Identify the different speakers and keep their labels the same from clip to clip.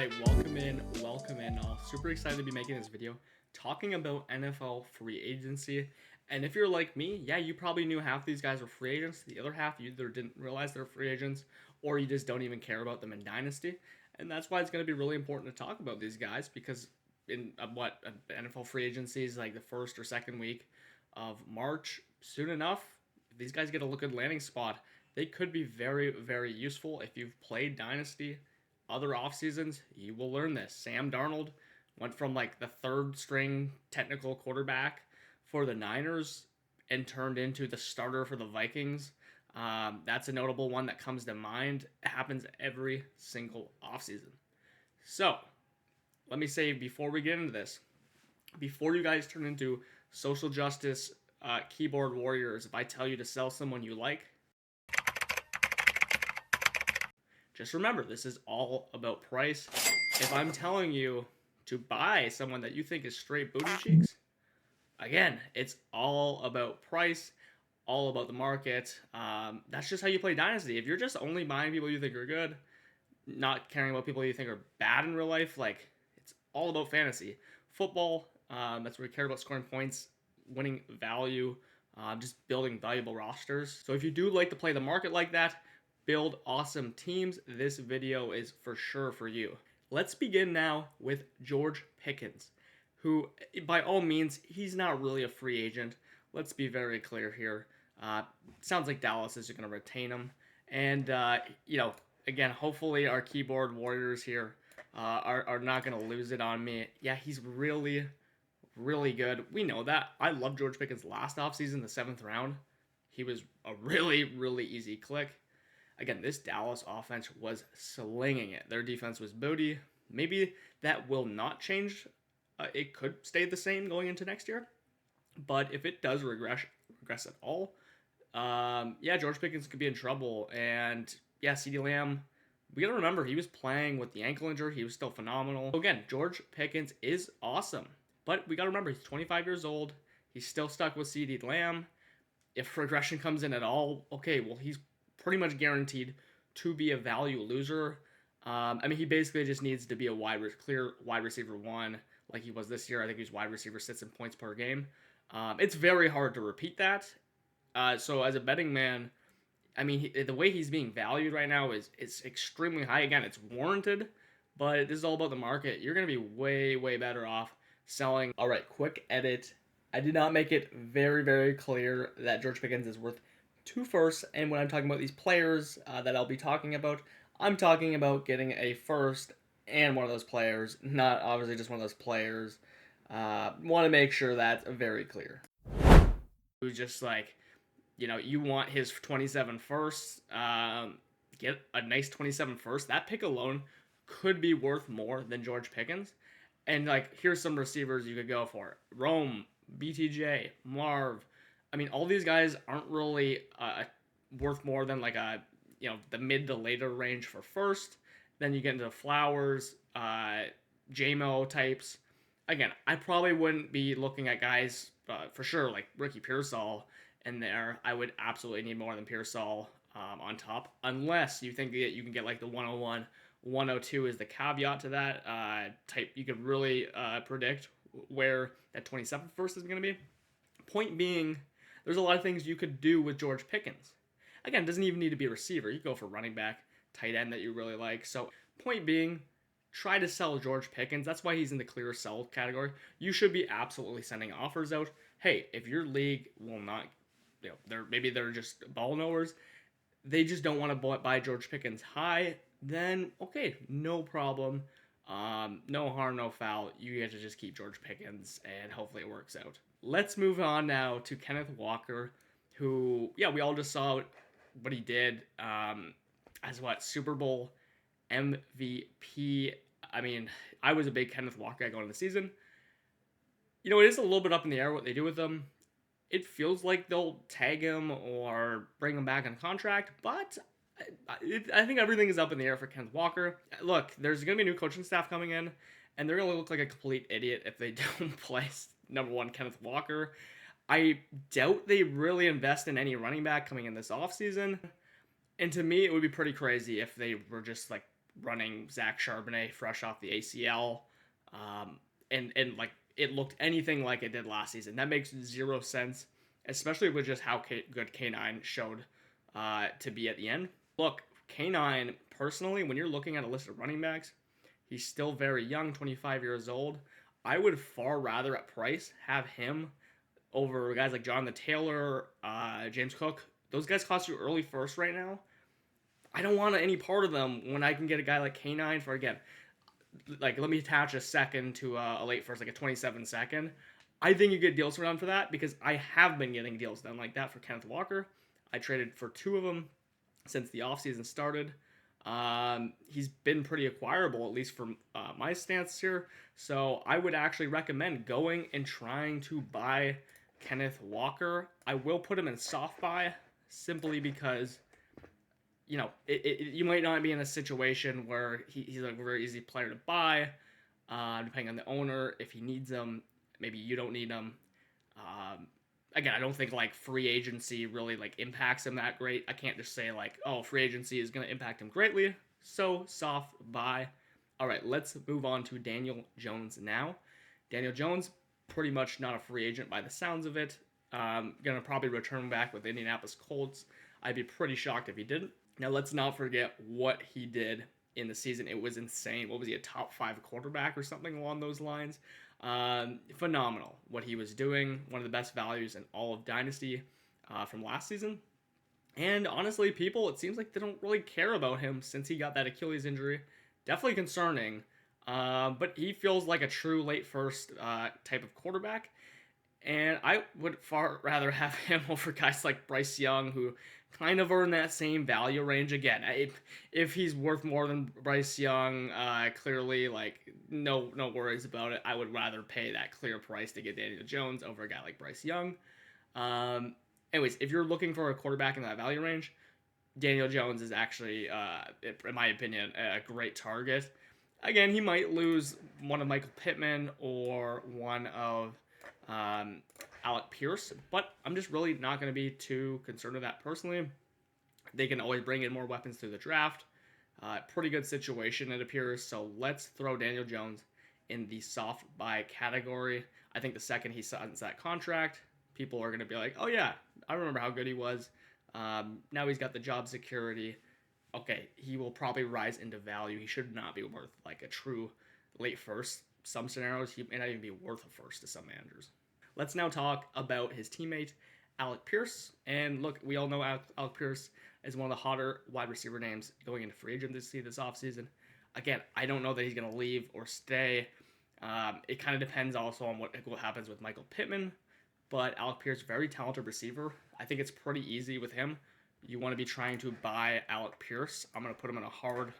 Speaker 1: right, welcome in. Super excited to be making this video talking about NFL free agency. And if you're like me, yeah, you probably knew half these guys were free agents. The other half, you either didn't realize they're free agents or you just don't even care about them in Dynasty. And that's why it's going to be really important to talk about these guys because in NFL free agency is like the first or second week of March. Soon enough, if these guys get a good landing spot, they could be very, very useful. If you've played Dynasty other off seasons, you will learn this. Sam Darnold went from like the third string technical quarterback for the Niners and turned into the starter for the Vikings. That's a notable one that comes to mind. It happens every single offseason. So, let me say before we get into this, before you guys turn into social justice keyboard warriors, if I tell you to sell someone you like, just remember, this is all about price. If I'm telling you to buy someone that you think is straight booty cheeks, again, it's all about price, all about the market. That's just how you play Dynasty. If you're just only buying people you think are good, not caring about people you think are bad in real life, like, it's all about fantasy. Football, that's where we care about scoring points, winning value, just building valuable rosters. So if you do like to play the market like that, build awesome teams, this video is for sure for you. Let's begin now with George Pickens, who, by all means, he's not really a free agent. Let's be very clear here. Sounds like Dallas is going to retain him. And, again, hopefully our keyboard warriors here are not going to lose it on me. Yeah, he's really, really good. We know that. I love George Pickens last offseason, the 7th round. He was a really, really easy click. Again, this Dallas offense was slinging it. Their defense was booty. Maybe that will not change. It could stay the same going into next year. But if it does regress at all, George Pickens could be in trouble. And yeah, CeeDee Lamb, we got to remember, he was playing with the ankle injury. He was still phenomenal. So again, George Pickens is awesome. But we got to remember, he's 25 years old. He's still stuck with CeeDee Lamb. If regression comes in at all, okay, well, he's pretty much guaranteed to be a value loser. He basically just needs to be a clear wide receiver one like he was this year. I think he's wide receiver 6 in points per game. It's very hard to repeat that. So as a betting man, the way he's being valued right now is extremely high. Again, it's warranted, but this is all about the market. You're going to be way, way better off selling. All right, quick edit. I did not make it very, very clear that George Pickens is worth 2 firsts, and when I'm talking about these players that I'll be talking about, I'm talking about getting a first and one of those players, not obviously just one of those players. Want to make sure that's very clear. Who's just like, you want his 27 firsts, get a nice 27 first. That pick alone could be worth more than George Pickens. And like, here's some receivers you could go for: Rome, BTJ, Marv. All these guys aren't really worth more than like the mid to later range for first. Then you get into Flowers, JMO types. Again, I probably wouldn't be looking at guys for sure like Ricky Pearsall in there. I would absolutely need more than Pearsall on top, unless you think that you can get like the 101, 102 is the caveat to that type. You could really predict where that 27th first is going to be. Point being, there's a lot of things you could do with George Pickens. Again, it doesn't even need to be a receiver. You go for running back, tight end that you really like. So, point being, try to sell George Pickens. That's why he's in the clear sell category. You should be absolutely sending offers out. Hey, if your league will not, maybe they're just ball knowers, they just don't want to buy George Pickens high, then okay, no problem. No harm, no foul. You get to just keep George Pickens, and hopefully it works out. Let's move on now to Kenneth Walker, who, we all just saw what he did as Super Bowl MVP. I was a big Kenneth Walker guy going into the season. It is a little bit up in the air what they do with him. It feels like they'll tag him or bring him back on contract, but I think everything is up in the air for Kenneth Walker. Look, there's going to be a new coaching staff coming in, and they're going to look like a complete idiot if they don't place number one Kenneth Walker. I doubt they really invest in any running back coming in this offseason. And to me, it would be pretty crazy if they were just like running Zach Charbonnet fresh off the ACL, and like it looked anything like it did last season. That makes zero sense, especially with just how good K9 showed to be at the end. Look, K9 personally, when you're looking at a list of running backs, he's still very young, 25 years old. I would far rather at price have him over guys like Jonathan Taylor, James Cook. Those guys cost you early first right now. I don't want any part of them when I can get a guy like K9 for, again, like, let me attach a second to a late first, like a 27 second. I think you get deals around for that because I have been getting deals done like that for Kenneth Walker. I traded for 2 of them since the offseason started. He's been pretty acquirable, at least from my stance here. So I would actually recommend going and trying to buy Kenneth Walker. I will put him in soft buy simply because, you know, you might not be in a situation where he's a very easy player to buy, depending on the owner. If he needs him, maybe you don't need him. Again, I don't think like free agency really like impacts him that great. I can't just say like, oh, free agency is going to impact him greatly. So soft buy. All right, let's move on to Daniel Jones now. Daniel Jones, pretty much not a free agent by the sounds of it. Gonna probably return back with Indianapolis Colts. I'd be pretty shocked if he didn't. Now, let's not forget what he did in the season. It was insane. What was he, a top 5 quarterback or something along those lines? Phenomenal what he was doing. One of the best values in all of Dynasty from last season. And honestly, people, it seems like they don't really care about him since he got that Achilles injury. Definitely concerning. But he feels like a true late first type of quarterback. And I would far rather have him over guys like Bryce Young, who kind of are in that same value range. Again, if he's worth more than Bryce Young, clearly, like, no worries about it. I would rather pay that clear price to get Daniel Jones over a guy like Bryce Young. Anyways, if you're looking for a quarterback in that value range, Daniel Jones is actually, in my opinion, a great target. Again, he might lose one of Michael Pittman or one of Alec Pierce, but I'm just really not going to be too concerned with that personally. They can always bring in more weapons through the draft. Pretty good situation, it appears, so let's throw Daniel Jones in the soft buy category. I think the second he signs that contract, people are going to be like, oh yeah, I remember how good he was. Now he's got the job security. Okay, he will probably rise into value. He should not be worth like a true late first. Some scenarios, he may not even be worth a first to some managers. Let's now talk about his teammate, Alec Pierce. And look, we all know Alec Pierce is one of the hotter wide receiver names going into free agency this offseason. Again, I don't know that he's going to leave or stay. It kind of depends also on what happens with Michael Pittman. But Alec Pierce, very talented receiver. I think it's pretty easy with him. You want to be trying to buy Alec Pierce. I'm going to put him in a hard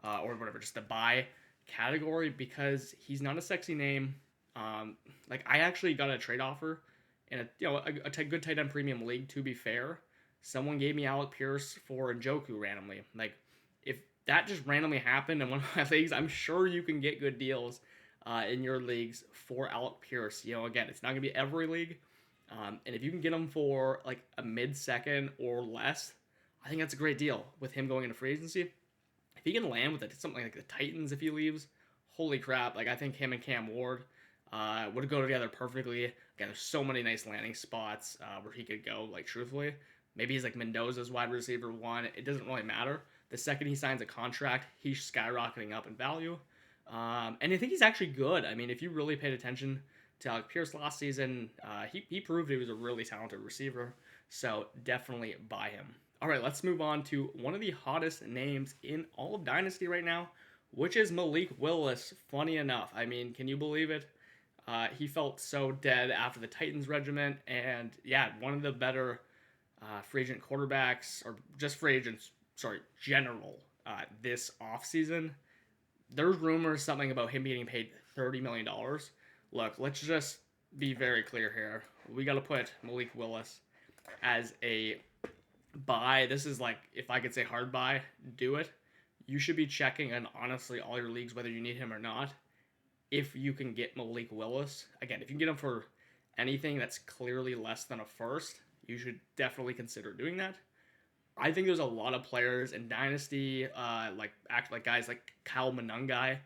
Speaker 1: or whatever, just a buy category because he's not a sexy name. Like, I actually got a trade offer in a good tight end premium league. To be fair, someone gave me Alec Pierce for Njoku randomly. Like, if that just randomly happened in one of my leagues, I'm sure you can get good deals in your leagues for Alec Pierce. Again, it's not gonna be every league, and if you can get him for like a mid-second or less, I think that's a great deal with him going into free agency. If he can land with something like the Titans if he leaves, holy crap, like I think him and Cam Ward would go together perfectly. Again, there's so many nice landing spots where he could go, like truthfully. Maybe he's like Mendoza's wide receiver 1. It doesn't really matter. The second he signs a contract, he's skyrocketing up in value. And I think he's actually good. I mean, if you really paid attention to Alec Pierce last season, he proved he was a really talented receiver. So definitely buy him. All right, let's move on to one of the hottest names in all of Dynasty right now, which is Malik Willis. Funny enough, I mean, can you believe it? He felt so dead after the Titans regiment, and yeah, one of the better free agent quarterbacks, or just free agents, general, this offseason. There's rumors something about him getting paid $30 million. Look, let's just be very clear here. We got to put Malik Willis as a buy. This is like, if I could say hard buy, do it. You should be checking in, honestly, all your leagues, whether you need him or not, if you can get Malik Willis. Again, if you can get him for anything that's clearly less than a first, you should definitely consider doing that. I think there's a lot of players in Dynasty, like guys like Kyle Manungai,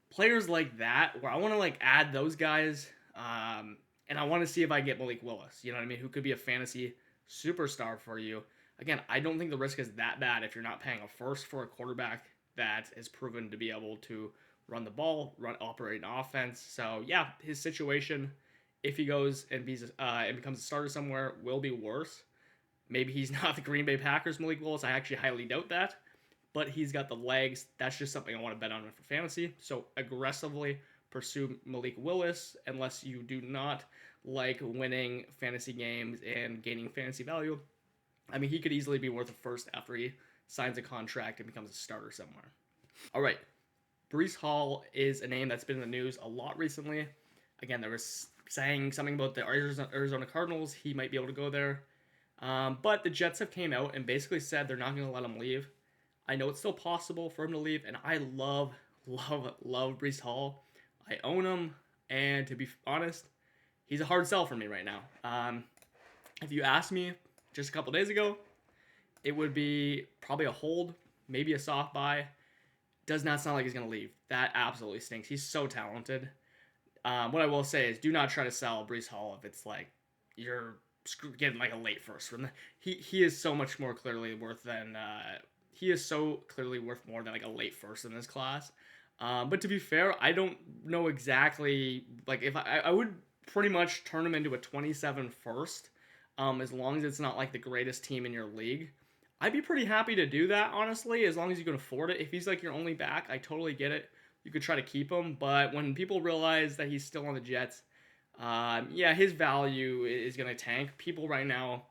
Speaker 1: players like that, where I want to like add those guys, and I want to see if I get Malik Willis. You know what I mean? Who could be a fantasy superstar for you? Again, I don't think the risk is that bad if you're not paying a first for a quarterback that is proven to be able to run the ball, operate an offense. So yeah, his situation, if he goes and becomes a starter somewhere, will be worse. Maybe he's not the Green Bay Packers Malik Willis. I actually highly doubt that, but he's got the legs. That's just something I want to bet on for fantasy. So aggressively pursue Malik Willis unless you do not like winning fantasy games and gaining fantasy value. I mean, he could easily be worth a first after he signs a contract and becomes a starter somewhere. All right. Breece Hall is a name that's been in the news a lot recently. Again, there was saying something about the Arizona Cardinals. He might be able to go there. But the Jets have came out and basically said they're not going to let him leave. I know it's still possible for him to leave, and I love Breece Hall. I own him, and to be honest, he's a hard sell for me right now. If you asked me just a couple days ago, it would be probably a hold, maybe a soft buy. Does not sound like he's going to leave. That absolutely stinks. He's so talented. What I will say is do not try to sell Breece Hall if it's like you're getting like a late first from he is so much more clearly worth than he is so clearly worth more than like a late first in this class. But to be fair, I don't know exactly like if I would pretty much turn him into a 27 first, as long as it's not like the greatest team in your league. I'd be pretty happy to do that, honestly, as long as you can afford it. If he's like your only back, I totally get it. You could try to keep him, but when people realize that he's still on the Jets, yeah, his value is going to tank. People right now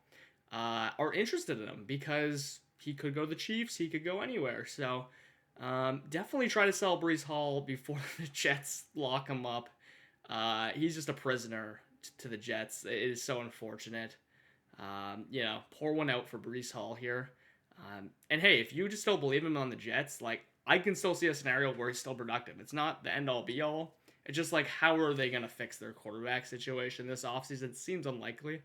Speaker 1: are interested in him because he could go to the Chiefs, he could go anywhere. So definitely try to sell Breece Hall before the Jets lock him up. He's just a prisoner to the Jets. It is so unfortunate. Pour one out for Breece Hall here. And hey, if you just still believe him on the Jets, like I can still see a scenario where he's still productive. It's not the end all be all. It's just like how are they going to fix their quarterback situation this offseason? It seems unlikely.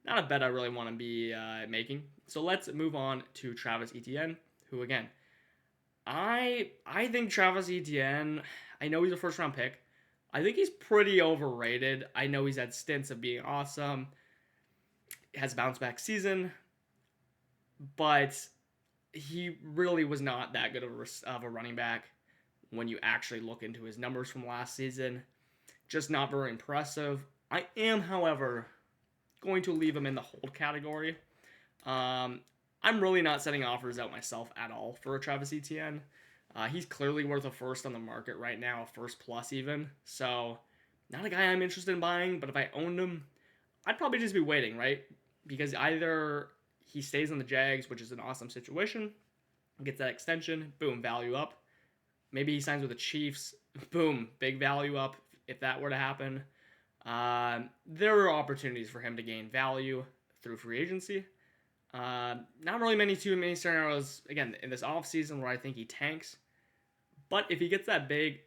Speaker 1: Not a bet I really want to be making. So let's move on to Travis Etienne, who again, I think Travis Etienne, I know he's a first round pick. I think he's pretty overrated. I know he's had stints of being awesome. Has a bounce back season, but he really was not that good of a running back when you actually look into his numbers from last season. Just not very impressive. I am, however, going to leave him in the hold category. I'm really not setting offers out myself at all for a Travis Etienne. He's clearly worth a first on the market right now, a first plus even. So, not a guy I'm interested in buying, but if I owned him, I'd probably just be waiting, right? Because either he stays on the Jags, which is an awesome situation, gets that extension, boom, value up. Maybe he signs with the Chiefs, boom, big value up if that were to happen. There are opportunities for him to gain value through free agency. Not really too many scenarios, again, in this offseason where I think he tanks. But if he gets that big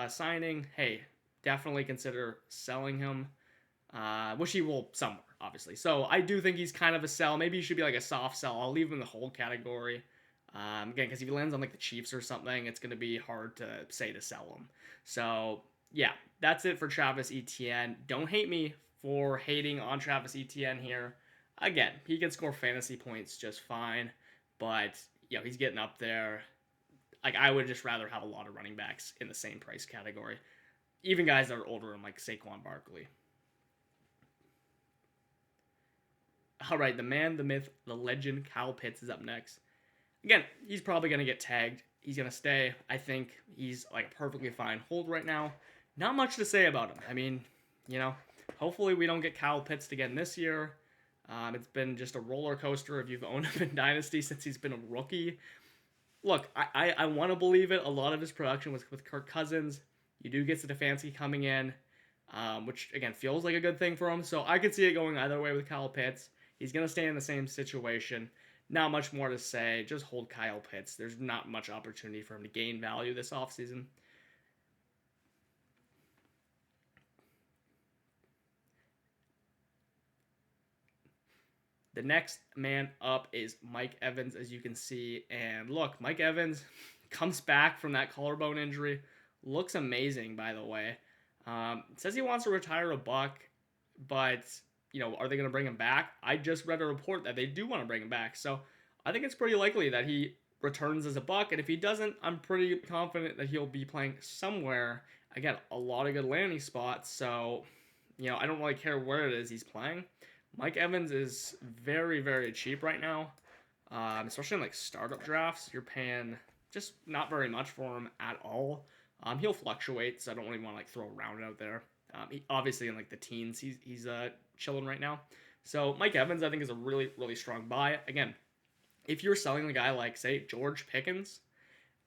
Speaker 1: signing, hey, definitely consider selling him, which he will somewhere, obviously. So I do think he's kind of a sell. Maybe he should be like a soft sell. I'll leave him in the hold category. Again, because if he lands on like the Chiefs or something, it's going to be hard to say to sell him. So yeah, that's it for Travis Etienne. Don't hate me for hating on Travis Etienne here. Again, he can score fantasy points just fine, but he's getting up there. Like I would just rather have a lot of running backs in the same price category, even guys that are older than like Saquon Barkley. All right, the man, the myth, the legend, Kyle Pitts is up next. Again, he's probably going to get tagged. He's going to stay. I think he's like a perfectly fine hold right now. Not much to say about him. I mean, hopefully we don't get Kyle Pitts again this year. It's been just a roller coaster if you've owned him in Dynasty since he's been a rookie. Look, I want to believe it. A lot of his production was with Kirk Cousins. You do get Stefanski coming in, which, again, feels like a good thing for him. So I could see it going either way with Kyle Pitts. He's going to stay in the same situation. Not much more to say. Just hold Kyle Pitts. There's not much opportunity for him to gain value this offseason. The next man up is Mike Evans, as you can see. And look, Mike Evans comes back from that collarbone injury. Looks amazing, by the way. Says he wants to retire a buck, but, are they going to bring him back? I just read a report that they do want to bring him back. So I think it's pretty likely that he returns as a buck. And if he doesn't, I'm pretty confident that he'll be playing somewhere. Again, a lot of good landing spots. So, I don't really care where it is he's playing. Mike Evans is very, very cheap right now, especially in like startup drafts. You're paying just not very much for him at all. He'll fluctuate, so I don't really want to like throw a round out there. Obviously, in like the teens, he's chilling right now. So Mike Evans, I think, is a really, really strong buy. Again, if you're selling the guy like, say, George Pickens,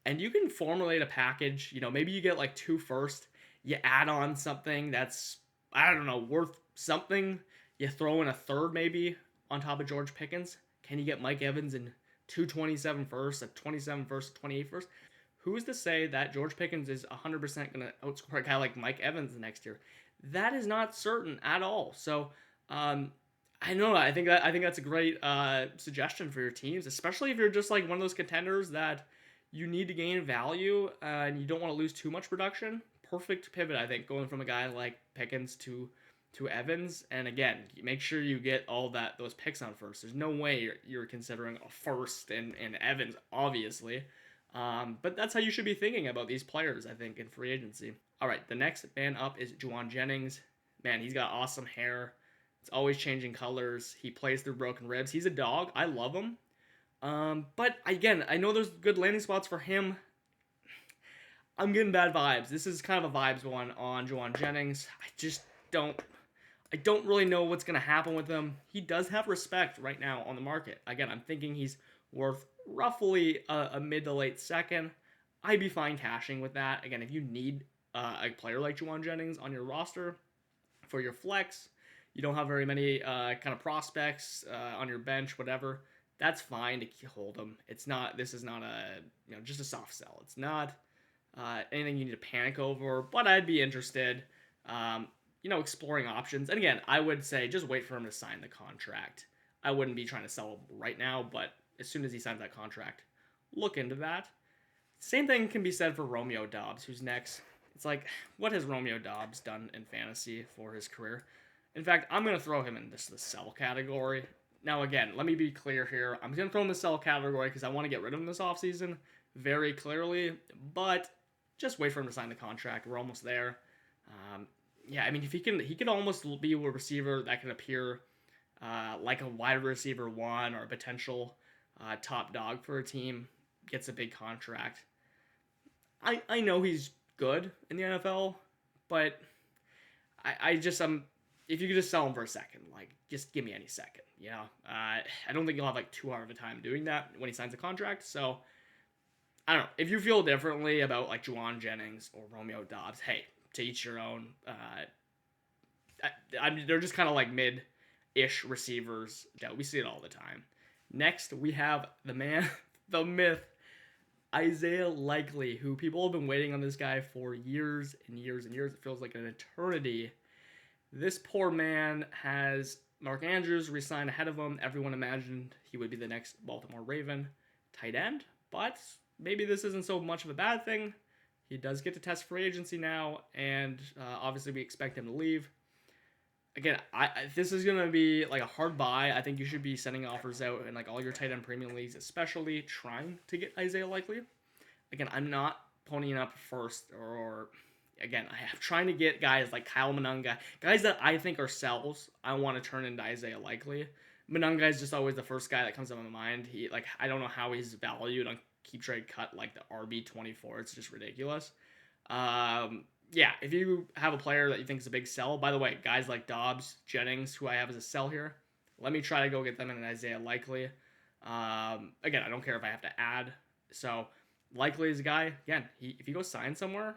Speaker 1: and you can formulate a package, maybe you get like 2 first, you add on something that's, I don't know, worth something. You throw in a third maybe on top of George Pickens. Can you get Mike Evans in 227 first, a 27 first, 28 first? Who's to say that George Pickens is 100% going to outscore a guy like Mike Evans next year? That is not certain at all. So, I know. I think that's a great suggestion for your teams, especially if you're just like one of those contenders that you need to gain value and you don't want to lose too much production. Perfect pivot, I think, going from a guy like Pickens to Evans. And again, make sure you get all those picks on first. There's no way you're considering a first and Evans, obviously. But that's how you should be thinking about these players, I think, in free agency. All right, the next man up is Juwan Jennings. Man, he's got awesome hair. It's always changing colors. He plays through broken ribs. He's a dog. I love him. But again, I know there's good landing spots for him. I'm getting bad vibes. This is kind of a vibes one on Juwan Jennings. I don't really know what's going to happen with him. He does have respect right now on the market. Again, I'm thinking he's worth roughly a mid to late second. I'd be fine cashing with that. Again, if you need a player like Juwan Jennings on your roster for your flex, you don't have very many kind of prospects on your bench, whatever, that's fine to hold him. This is not just a soft sell. It's not anything you need to panic over, but I'd be interested, exploring options. And again, I would say just wait for him to sign the contract. I wouldn't be trying to sell him right now, but as soon as he signs that contract, look into that. Same thing can be said for Romeo Doubs, who's next. It's like, what has Romeo Doubs done in fantasy for his career? In fact, I'm going to throw him in the sell category. Now, again, let me be clear here. I'm going to throw him in the sell category because I want to get rid of him this offseason very clearly, but just wait for him to sign the contract. We're almost there. If he could almost be a receiver that can appear like a wide receiver one or a potential top dog for a team, gets a big contract. I know he's good in the NFL, but I just if you could just sell him for a second, like just give me any second, I don't think you'll have like too hard of a time doing that when he signs a contract. So I don't know if you feel differently about like Juwan Jennings or Romeo Doubs. Hey, to each your own. They're just kind of like mid-ish receivers. Yeah, we see it all the time. Next, we have the man, the myth, Isaiah Likely, who people have been waiting on this guy for years and years and years. It feels like an eternity. This poor man has Mark Andrews re-signed ahead of him. Everyone imagined he would be the next Baltimore Raven tight end, but maybe this isn't so much of a bad thing. He does get to test free agency now, and obviously we expect him to leave. Again, this is going to be like a hard buy. I think you should be sending offers out in like all your tight end premium leagues, especially trying to get Isaiah Likely. Again, I'm not ponying up first again, I'm trying to get guys like Kyle Monunga, guys that I think are sells. I want to turn into Isaiah Likely. Monunga is just always the first guy that comes up in my mind. I don't know how he's valued on Keep Trade Cut like the RB24. It's just ridiculous. If you have a player that you think is a big sell, by the way, guys like Doubs, Jennings, who I have as a sell here, let me try to go get them in an Isaiah Likely. Again, I don't care if I have to add. So Likely is a guy, again, if he goes sign somewhere,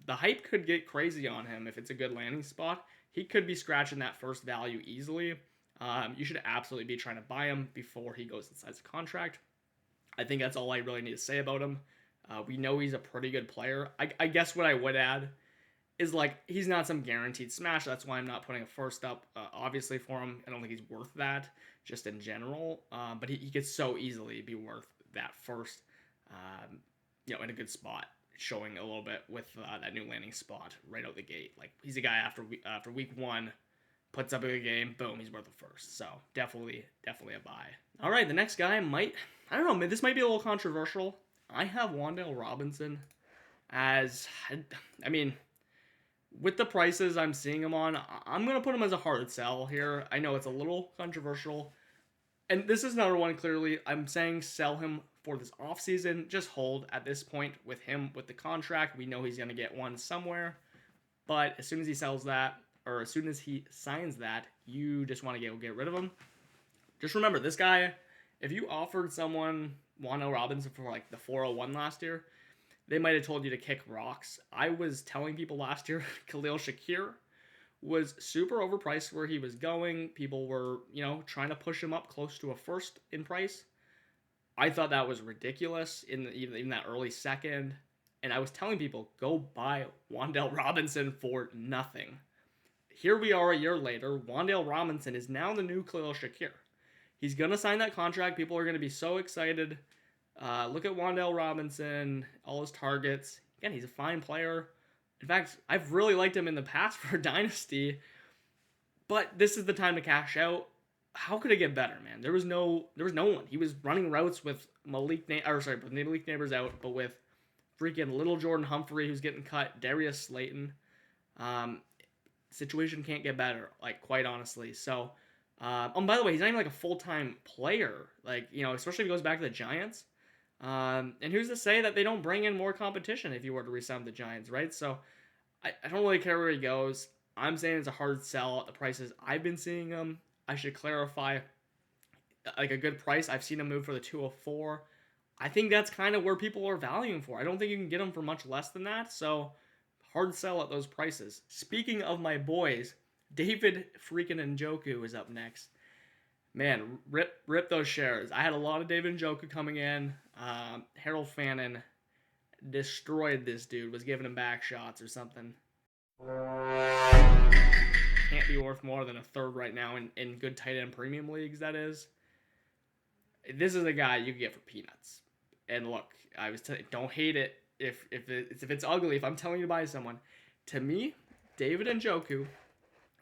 Speaker 1: the hype could get crazy on him if it's a good landing spot. He could be scratching that first value easily. You should absolutely be trying to buy him before he goes and signs a contract. I think that's all I really need to say about him. We know he's a pretty good player. I guess what I would add is like he's not some guaranteed smash. That's why I'm not putting a first up, obviously, for him. I don't think he's worth that just in general. But he could so easily be worth that first, in a good spot, showing a little bit with that new landing spot right out the gate. Like he's a guy after week one, puts up a good game, boom, he's worth a first. So definitely a buy. All right, the next guy I don't know, this might be a little controversial. I have Wan'Dale Robinson as, I mean, with the prices I'm seeing him on, I'm going to put him as a hard sell here. I know it's a little controversial. And this is another one, clearly. I'm saying sell him for this offseason. Just hold at this point with him with the contract. We know he's going to get one somewhere. But as soon as he sells that, or as soon as he signs that, you just want to get rid of him. Just remember, this guy, if you offered someone Wan'Dale Robinson for like the 401 last year, they might have told you to kick rocks. I was telling people last year, Khalil Shakir was super overpriced where he was going. People were, trying to push him up close to a first in price. I thought that was ridiculous even that early second. And I was telling people, go buy Wan'Dale Robinson for nothing. Here we are a year later. Wan'Dale Robinson is now the new Khalil Shakir. He's going to sign that contract. People are going to be so excited. Look at Wan'Dale Robinson, all his targets. Again, he's a fine player. In fact, I've really liked him in the past for Dynasty. But this is the time to cash out. How could it get better, man? There was no one. He was running routes with Malik Neighbors out, but with freaking little Jordan Humphrey who's getting cut, Darius Slayton. Situation can't get better, like, quite honestly. So, by the way, he's not even like a full-time player, like, especially if he goes back to the Giants. And who's to say that they don't bring in more competition if you were to resign the Giants, right? So, I don't really care where he goes. I'm saying it's a hard sell at the prices I've been seeing him. I should clarify, like, a good price. I've seen him move for the 204. I think that's kind of where people are valuing for. I don't think you can get him for much less than that. So, hard sell at those prices. Speaking of my boys, David freaking Njoku is up next. Man, rip those shares. I had a lot of David Njoku coming in. Harold Fannin destroyed this dude, was giving him back shots or something. Can't be worth more than a third right now in good tight end premium leagues, that is. This is a guy you can get for peanuts. And look, I was don't hate it if it's ugly. If I'm telling you to buy someone, to me, David Njoku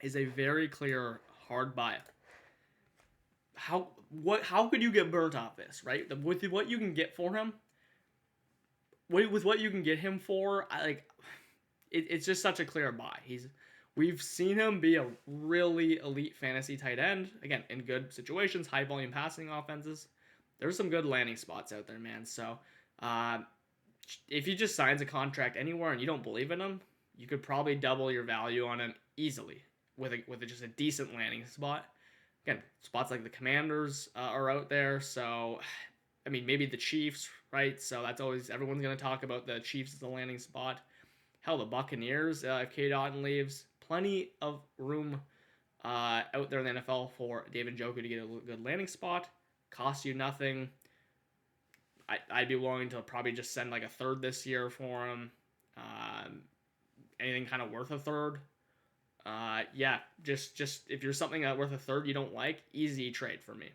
Speaker 1: is a very clear hard buy. How could you get burnt off this, right? With what you can get for him, with what you can get him for, it's just such a clear buy. We've seen him be a really elite fantasy tight end. Again, in good situations, high volume passing offenses. There's some good landing spots out there, man. So, if he just signs a contract anywhere and you don't believe in him, you could probably double your value on him easily with just a decent landing spot. Again, spots like the Commanders are out there. So, I mean, maybe the Chiefs, right? So that's always, everyone's going to talk about the Chiefs as the landing spot. Hell, the Buccaneers, if K. Dotton leaves, plenty of room out there in the NFL for David Njoku to get a good landing spot. Costs you nothing. I'd be willing to probably just send like a third this year for him. Anything kind of worth a third. Yeah, just if you're something worth a third you don't like, easy trade for me.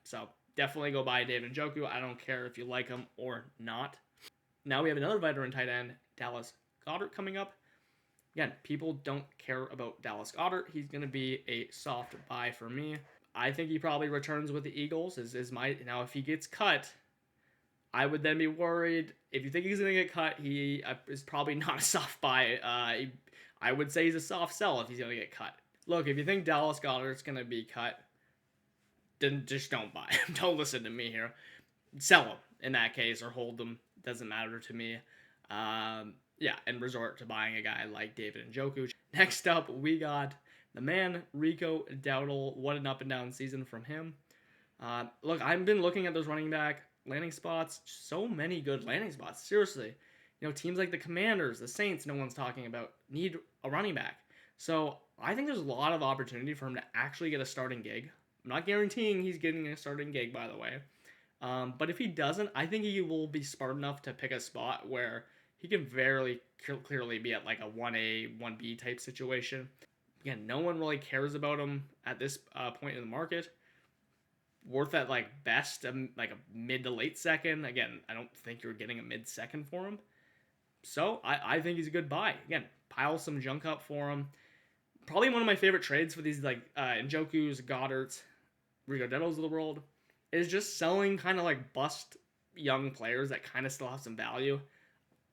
Speaker 1: So definitely go buy David Njoku. I don't care if you like him or not. Now we have another veteran tight end, Dallas Goedert, coming up. Again, people don't care about Dallas Goedert. He's going to be a soft buy for me. I think he probably returns with the Eagles. Now, if he gets cut, I would then be worried. If you think he's going to get cut, he is probably not a soft buy. I would say he's a soft sell if he's going to get cut. Look, if you think Dallas Goedert's going to be cut, then just don't buy him. Don't listen to me here. Sell him in that case or hold them. Doesn't matter to me. Yeah, and resort to buying a guy like David Njoku. Next up, we got the man, Rico Dowdle. What an up and down season from him. Look, I've been looking at those running back landing spots. So many good landing spots. Seriously. Teams like the Commanders, the Saints, no one's talking about, need a running back. So I think there's a lot of opportunity for him to actually get a starting gig. I'm not guaranteeing he's getting a starting gig, by the way. But if he doesn't, I think he will be smart enough to pick a spot where he can very clearly be at like a 1A, 1B type situation. Again, no one really cares about him at this point in the market. Worth at like best, like a mid to late second. Again, I don't think you're getting a mid second for him. So I think he's a good buy. Again, pile some junk up for him. Probably one of my favorite trades for these like Njoku's, Goddards, Rico Dettos of the world is just selling kind of like bust young players that kind of still have some value.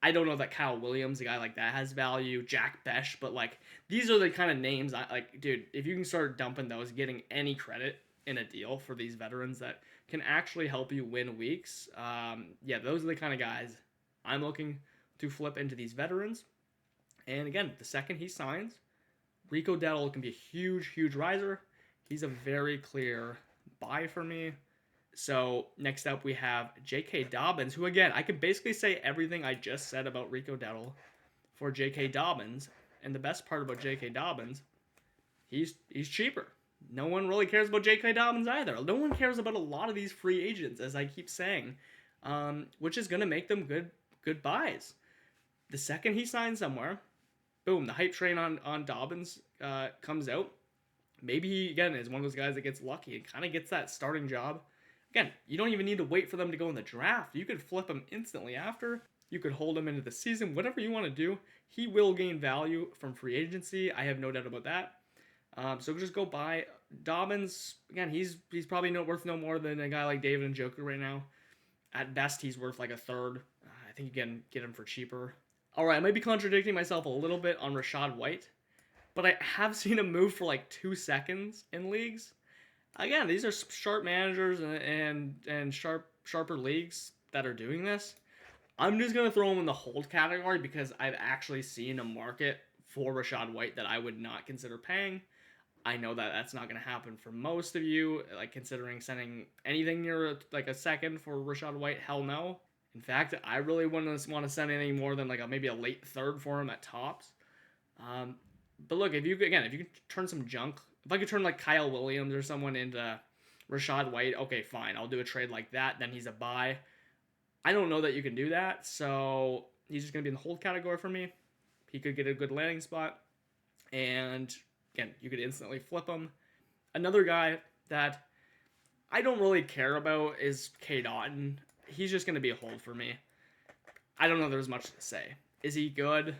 Speaker 1: I don't know that Kyle Williams, a guy like that, has value. Jack Besh, but like these are the kind of names I like, dude. If you can start dumping those, getting any credit in a deal for these veterans that can actually help you win weeks, yeah, those are the kind of guys I'm looking to flip into these veterans. And again, the second he signs, Rico Detto can be a huge, huge riser. He's a very clear buy for me. So next up we have J.K. Dobbins, who again, I could basically say everything I just said about Rico Detto for J.K. Dobbins. And the best part about J.K. Dobbins, he's cheaper. No one really cares about J.K. Dobbins either. No one cares about a lot of these free agents, as I keep saying, which is going to make them good buys. The second he signs somewhere, boom, the hype train on Dobbins comes out. Maybe he, again, is one of those guys that gets lucky and kind of gets that starting job. Again, you don't even need to wait for them to go in the draft. You could flip him instantly after. You could hold him into the season, whatever you want to do. He will gain value from free agency. I have no doubt about that. So just go buy Dobbins. Again, he's probably worth no more than a guy like David Njoku right now. At best, he's worth like a third. I think you can get him for cheaper. All right, I might be contradicting myself a little bit on Rachaad White, but I have seen him move for like 2 seconds in leagues. Again, these are sharp managers and sharper leagues that are doing this. I'm just going to throw him in the hold category because I've actually seen a market for Rachaad White that I would not consider paying. I know that that's not going to happen for most of you, like considering sending anything near like a second for Rachaad White, hell no. In fact, I really wouldn't want to send anything more than like maybe a late third for him at tops. But look, if you can turn some junk, if I could turn like Kyle Williams or someone into Rachaad White, okay, fine, I'll do a trade like that. Then he's a buy. I don't know that you can do that, so he's just gonna be in the hold category for me. He could get a good landing spot, and again, you could instantly flip him. Another guy that I don't really care about is K. Dotton. He's just gonna be a hold for me. I don't know there's much to say. Is he good?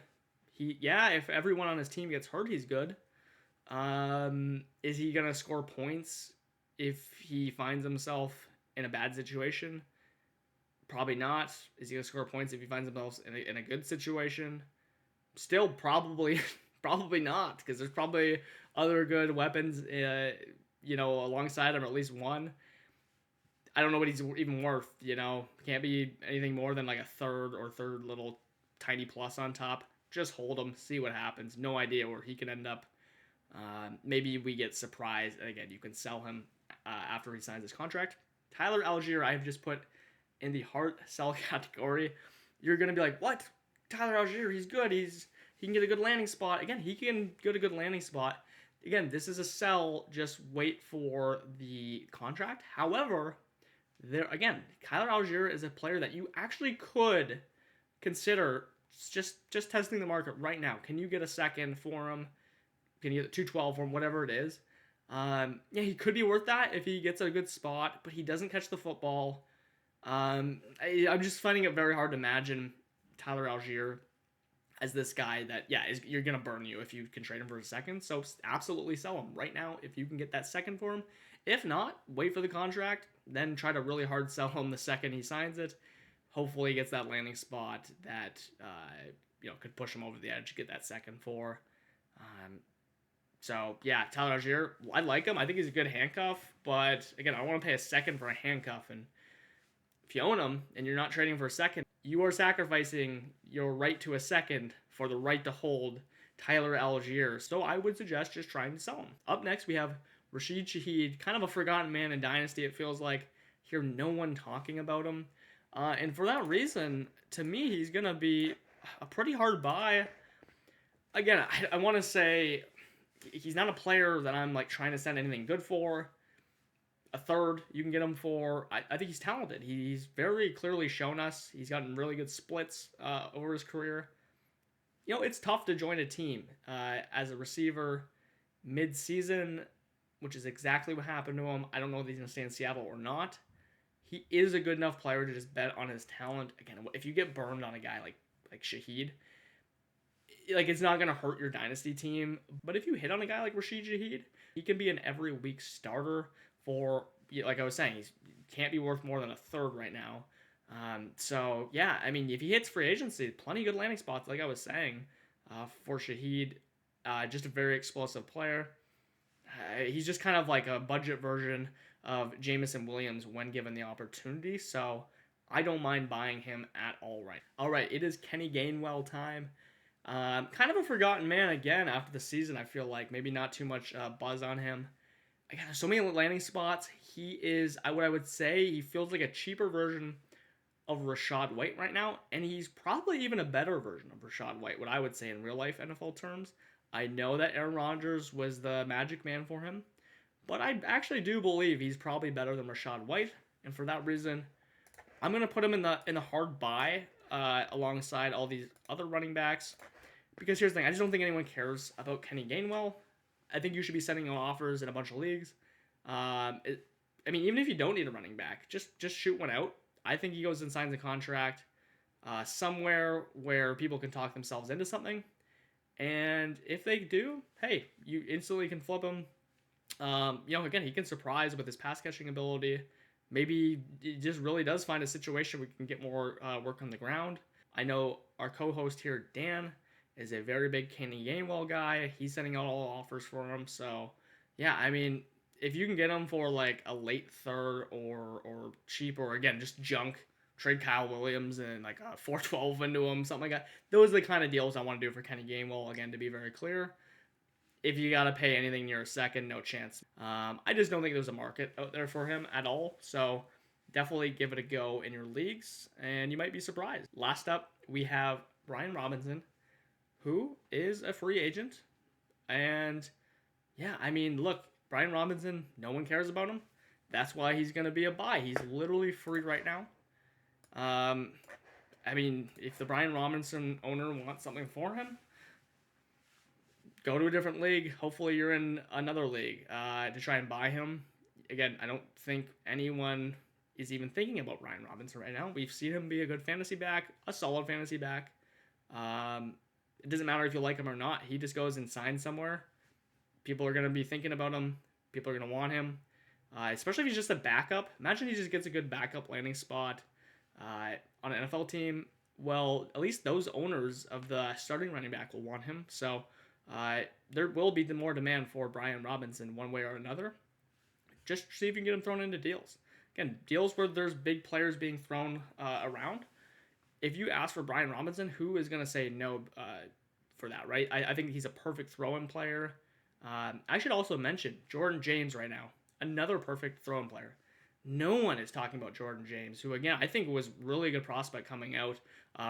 Speaker 1: If everyone on his team gets hurt, he's good. Is he gonna score points if he finds himself in a bad situation? Probably not. Is he gonna score points if he finds himself in a good situation? Still probably probably not, because there's probably other good weapons alongside him, or at least one. I don't know what he's even worth, can't be anything more than like a third little tiny plus on top. Just hold him, see what happens. No idea where he can end up. Maybe we get surprised, and again, you can sell him after he signs his contract. Tyler Algier, I have just put in the hard sell category. You're going to be like, what? Tyler Algier, he's good. He can get a good landing spot. Again, he can get a good landing spot. Again, this is a sell. Just wait for the contract. However, Tyler Algier is a player that you actually could consider just testing the market right now. Can you get a second for him? Can you get 212 for him? Whatever it is. He could be worth that if he gets a good spot, but he doesn't catch the football. I'm just finding it very hard to imagine Tyler Algier as this guy that, you're going to burn you if you can trade him for a second. So absolutely sell him right now if you can get that second for him. If not, wait for the contract, then try to really hard sell him the second he signs it. Hopefully he gets that landing spot that, could push him over the edge, get that second for. Tyler Algier, I like him. I think he's a good handcuff, but again, I want to pay a second for a handcuff, and if you own him and you're not trading for a second, you are sacrificing your right to a second for the right to hold Tyler Algier. So I would suggest just trying to sell him. Up next, we have Rashid Shaheed, kind of a forgotten man in Dynasty, it feels like. Hear no one talking about him. And for that reason, to me, he's going to be a pretty hard buy. Again, I want to say he's not a player that I'm like trying to send anything good for. a third you can get him for. I think he's talented. He's very clearly shown us. He's gotten really good splits over his career. It's tough to join a team as a receiver mid-season, which is exactly what happened to him. I don't know if he's going to stay in Seattle or not. He is a good enough player to just bet on his talent. Again, if you get burned on a guy like Shaheed, like it's not going to hurt your dynasty team. But if you hit on a guy like Rashid Shaheed, he can be an every week starter for, like I was saying, he can't be worth more than a third right now. So yeah, I mean, if he hits free agency, plenty of good landing spots, like I was saying, for Shaheed. Just a very explosive player. He's just kind of like a budget version of Jamison Williams when given the opportunity. So I don't mind buying him at all right. All right, it is Kenny Gainwell time. Kind of a forgotten man again after the season. I feel like maybe not too much buzz on him. Again, so many landing spots. He is, what I would say, he feels like a cheaper version of Rachaad White right now, and he's probably even a better version of Rachaad White, what I would say in real life NFL terms. I know that Aaron Rodgers was the magic man for him, but I actually do believe he's probably better than Rachaad White, and for that reason, I'm gonna put him in the hard buy alongside all these other running backs. Because here's the thing, I just don't think anyone cares about Kenny Gainwell. I think you should be sending out offers in a bunch of leagues. I mean, even if you don't need a running back, just shoot one out. I think he goes and signs a contract somewhere where people can talk themselves into something. And if they do, hey, you instantly can flip him. Again, he can surprise with his pass catching ability. Maybe he just really does find a situation where we can get more work on the ground. I know our co-host here, Dan, is a very big Kenny Gainwell guy. He's sending out all offers for him. So, yeah, I mean, if you can get him for like a late third or cheap or, again, just junk, trade Kyle Williams and like a 412 into him, something like that. Those are the kind of deals I want to do for Kenny Gainwell, again, to be very clear. If you got to pay anything near a second, no chance. I just don't think there's a market out there for him at all. So definitely give it a go in your leagues, and you might be surprised. Last up, we have Brian Robinson, who is a free agent. And yeah, I mean, look, Brian Robinson, no one cares about him. That's why he's going to be a buy. He's literally free right now. I mean, if the Brian Robinson owner wants something for him, go to a different league. Hopefully you're in another league to try and buy him. Again, I don't think anyone is even thinking about Brian Robinson right now. We've seen him be a good fantasy back, a solid fantasy back. It doesn't matter if you like him or not. He just goes and signs somewhere. People are going to be thinking about him. People are going to want him, especially if he's just a backup. Imagine he just gets a good backup landing spot on an NFL team. Well, at least those owners of the starting running back will want him. So there will be more demand for Brian Robinson one way or another. Just see if you can get him thrown into deals. Again, deals where there's big players being thrown around. If you ask for Brian Robinson, who is going to say no for that, right? I think he's a perfect throw-in player. I should also mention Jordan James right now, another perfect throw-in player. No one is talking about Jordan James, who, again, I think was really a good prospect coming out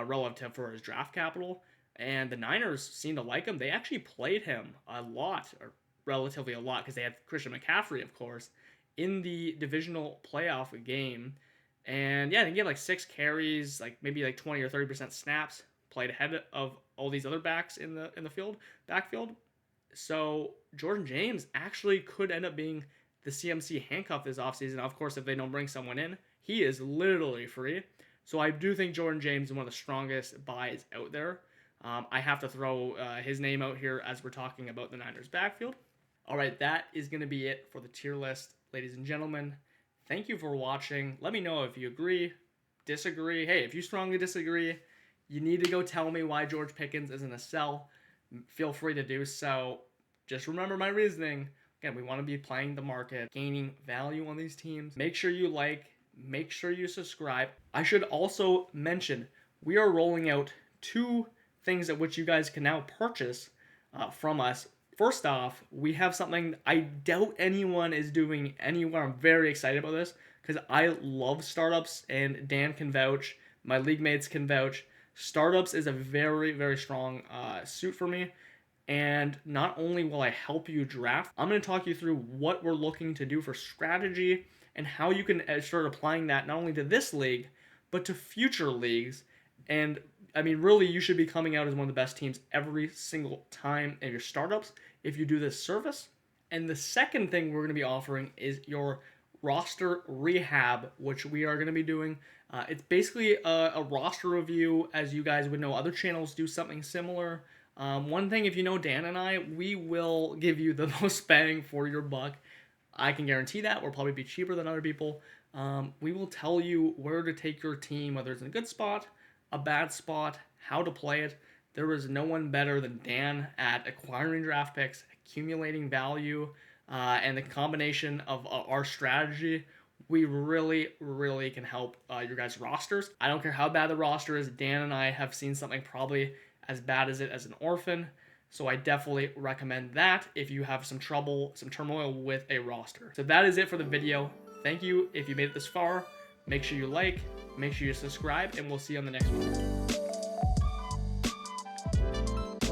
Speaker 1: relative for his draft capital. And the Niners seem to like him. They actually played him a lot, or relatively a lot, because they had Christian McCaffrey, of course, in the divisional playoff game. And yeah, they get like 6 carries, like maybe like 20 or 30% snaps, played ahead of all these other backs in the backfield. So Jordan James actually could end up being the CMC handcuff this offseason. Of course, if they don't bring someone in, he is literally free. So I do think Jordan James is one of the strongest buys out there. I have to throw his name out here as we're talking about the Niners backfield. All right, that is going to be it for the tier list, ladies and gentlemen. Thank you for watching. Let me know if you agree, disagree. Hey, if you strongly disagree, you need to go tell me why George Pickens isn't a sell. Feel free to do so. Just remember my reasoning. Again, we want to be playing the market, gaining value on these teams. Make sure you like, make sure you subscribe. I should also mention, we are rolling out 2 things at which you guys can now purchase from us. First off, we have something I doubt anyone is doing anywhere. I'm very excited about this because I love startups, and Dan can vouch. My league mates can vouch. Startups is a very, very strong suit for me. And not only will I help you draft, I'm going to talk you through what we're looking to do for strategy and how you can start applying that not only to this league, but to future leagues. And I mean, really, you should be coming out as one of the best teams every single time in your startups if you do this service. And the second thing we're going to be offering is your roster rehab, which we are going to be doing. It's basically a roster review. As you guys would know, other channels do something similar. One thing, if you know Dan and I, we will give you the most bang for your buck. I can guarantee that. We'll probably be cheaper than other people. We will tell you where to take your team, whether it's in a good spot, a bad spot, how to play it. There is no one better than Dan at acquiring draft picks, accumulating value, and the combination of our strategy. We really, really can help your guys' rosters. I don't care how bad the roster is. Dan and I have seen something probably as bad as it as an orphan. So I definitely recommend that if you have some trouble, some turmoil with a roster. So that is it for the video. Thank you if you made it this far. Make sure you like, make sure you subscribe, and we'll see you on the next one.